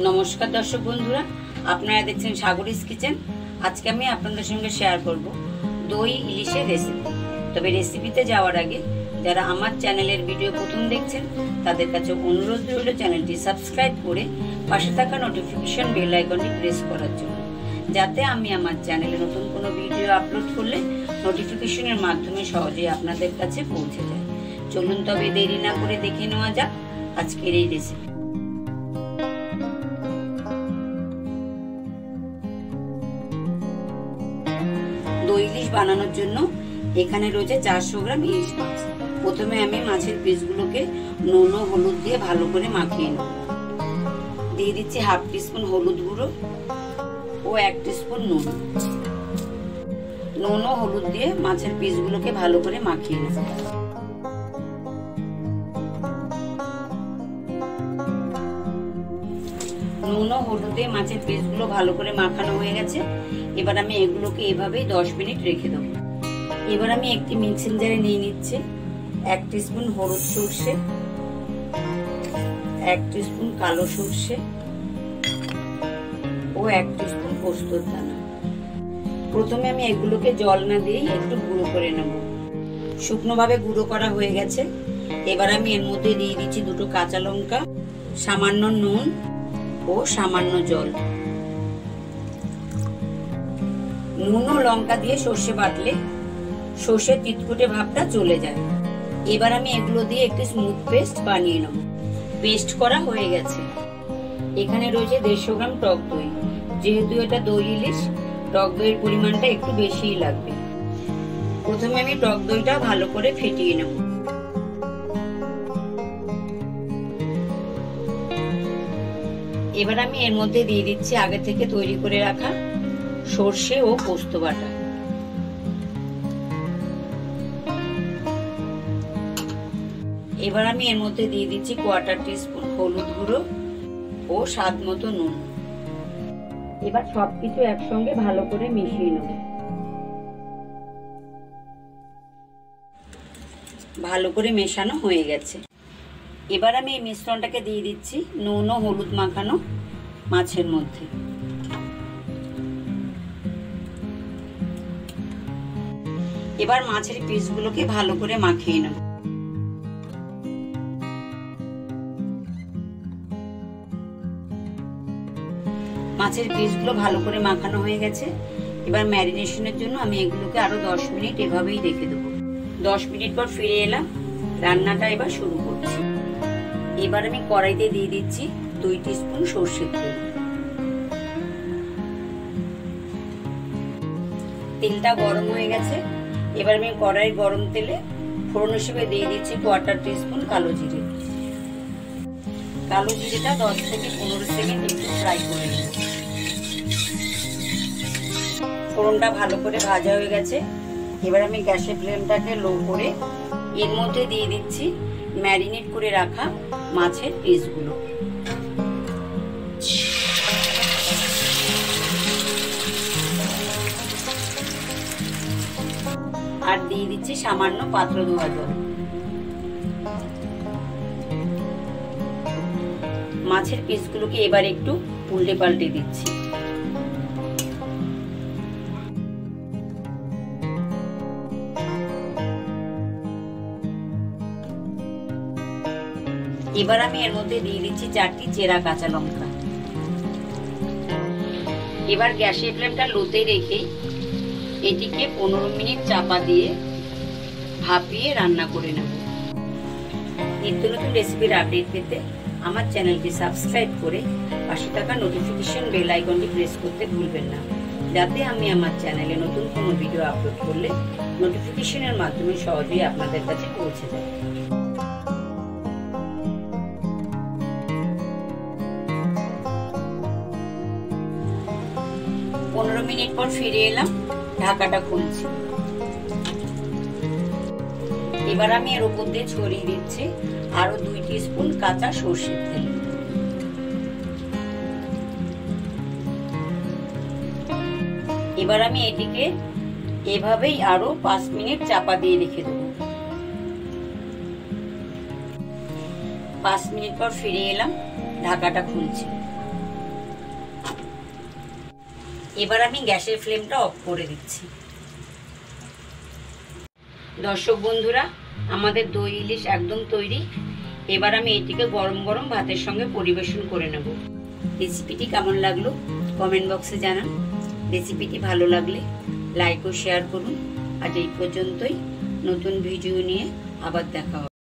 নমস্কার দর্শক বন্ধুরা, আপনারা দেখছেন সাগরিস কিচেন। আজকে আমি আপনাদের সঙ্গে শেয়ার করব দই ইলিশের রেসিপি। তবে রেসিপিতে যাওয়ার আগে যারা আমার চ্যানেলের ভিডিও প্রথম দেখছেন তাদের কাছে অনুরোধ রইল চ্যানেলটি সাবস্ক্রাইব করে পাশে থাকা নোটিফিকেশন বেল আইকনটি প্রেস করার জন্য, যাতে আমি আমার চ্যানেলে নতুন কোনো ভিডিও আপলোড করলে নোটিফিকেশনের মাধ্যমে সহজেই আপনাদের কাছে পৌঁছে যায়। চলুন তবে দেরি না করে দেখে নেওয়া যাক আজকের এই রেসিপি। দই ইলিশ বানানোর জন্য এখানে রয়েছে 400 গ্রাম ইলিশ মাছ। প্রথমে আমি মাছের পিসগুলোকে নুন ও হলুদ দিয়ে ভালো করে মাখিয়ে নেব। দিয়ে দিচ্ছি হাফ টিস্পুন হলুদ গুঁড়ো ও 1 টিস্পুন নুন। নুন ও হলুদ দিয়ে মাছের পিসগুলোকে ভালো করে মাখিয়ে নেব। নুন ও হলুদ দিয়ে মাছের পিসগুলো ভালো করে মাখানো হয়ে গেছে। এবার আমি এগুলোকে এভাবেই 10 মিনিট রেখে দেবো। এবার আমি একটি মিক্সিং জারে নিয়ে নিচ্ছি 1 টিস্পুন হলুদ সরষে, 1 টিস্পুন কালো সরষে ও 1 টিস্পুন পোস্তর দানা। প্রথমে আমি এগুলোকে জল না দিয়ে একটু গুঁড়ো করে নেব। শুকনোভাবে গুঁড়ো করা হয়ে গেছে। এবার আমি এর মধ্যে দিয়ে দিচ্ছি 2টো কাঁচা লঙ্কা, সামান্য নুন ও সামান্য জল। নুন ও লঙ্কা দিয়ে সর্ষে বাটলে সর্ষের তিতকুটে ভাবটা চলে যায়। এবার আমি এগুলো দিয়ে একটি স্মুথ পেস্ট বানিয়ে নেব। পেস্ট করা হয়ে গেছে। এখানে রয়েছে 150 গ্রাম টক দই। যেহেতু এটা দই ইলিশ, টক দইয়ের পরিমাণটা একটু বেশিই লাগবে। প্রথমে আমি টক দইটা ভালো করে ফেটিয়ে নেব। এবার আমি এর মধ্যে দিয়ে দিচ্ছি আগে থেকে তৈরি করে রাখা সর্ষে ও পোস্ত বাটা। এবার আমি এর মধ্যে দিয়ে দিচ্ছি 1/4 টিস্পুন হলুদ গুঁড়ো ও স্বাদ মতো নুন। এবার সবকিছু একসঙ্গে ভালো করে মিশিয়ে নেব। ভালো করে মেশানো হয়ে গেছে। এবার আমি এই মিশ্রণটাকে দিয়ে দিচ্ছি নুন ও হলুদ মাখানো মাছের মধ্যে। এবার মাছের পিসগুলোকে ভালো করে মাখিয়ে নেব। মাছের পিসগুলো ভালো করে মাখানো হয়ে গেছে। এবার ম্যারিনেশনের জন্য আমি এগুলোকে আরো 10 মিনিট এভাবেই রেখে দেবো। 10 মিনিট পর ফিরে এলাম। রান্নাটা এবার শুরু করছি। এবার আমি কড়াইতে দিয়ে দিচ্ছি 2 টিস্পুন সরষের তেল। তেলটা গরম হয়ে গেছে। এবার আমি কড়াই গরম তেলে ফোড়ন হিসেবে দিয়ে দিচ্ছি 1/4 টিস্পুন কালো জিরে। কালো জিরেটা 10 থেকে 15 সেকেন্ড একটু ফ্রাই করে নেব। ফোড়নটা ভালো করে ভাজা হয়ে গেছে। এবার আমি গ্যাসের ফ্লেমটাকে লো করে এর মধ্যে দিয়ে দিচ্ছি ম্যারিনেট করে রাখা মাছের পিসগুলো। আর দিয়ে দিচ্ছি সামান্য পাত্র ধোয়া জল। মাছের পিসগুলোকে এবার একটু উল্টে পাল্টে দিচ্ছি। এবার আমি এর মধ্যে দিয়ে দিচ্ছি 4টি চেরা কাঁচা লঙ্কা। এবার গ্যাসের ফ্লেমটা লোতে রেখে এটিকে 15 মিনিট চাপা দিয়ে ভাপিয়ে রান্না করে নেব। নিত্য নতুন রেসিপির আপডেট পেতে আমার চ্যানেলটি সাবস্ক্রাইব করে পাশে থাকা নোটিফিকেশন বেল আইকনটি প্রেস করতে ভুলবেন না, যাতে আমি আমার চ্যানেলে নতুন কোনো ভিডিও আপলোড করলে নোটিফিকেশনের মাধ্যমে সহজেই আপনাদের কাছে পৌঁছে যায়। পনেরো মিনিট পর ফিরে এলাম। ঢাকাটা খুলছি। এবার আমি এর উপর দিয়ে ছড়িয়ে দিচ্ছি আরো 2 টিস্পুন কাঁচা সরষের তেল। এবার আমি এটিকে এভাবেই আরো 5 মিনিট চাপা দিয়ে রেখে দেবো। 5 মিনিট পর ফিরে এলাম। ঢাকাটা খুলছি। এবার আমি গ্যাসের ফ্লেমটা অফ করে দিচ্ছি। দর্শক বন্ধুরা, আমাদের দই ইলিশ একদম তৈরি। এবার আমি এটিকে গরম গরম ভাতের সঙ্গে পরিবেশন করে নেব। রেসিপিটি কেমন লাগলো কমেন্ট বক্সে জানান। রেসিপিটি ভালো লাগলে লাইক ও শেয়ার করুন। আজ এই পর্যন্তই। নতুন ভিডিও নিয়ে আবার দেখা হবে।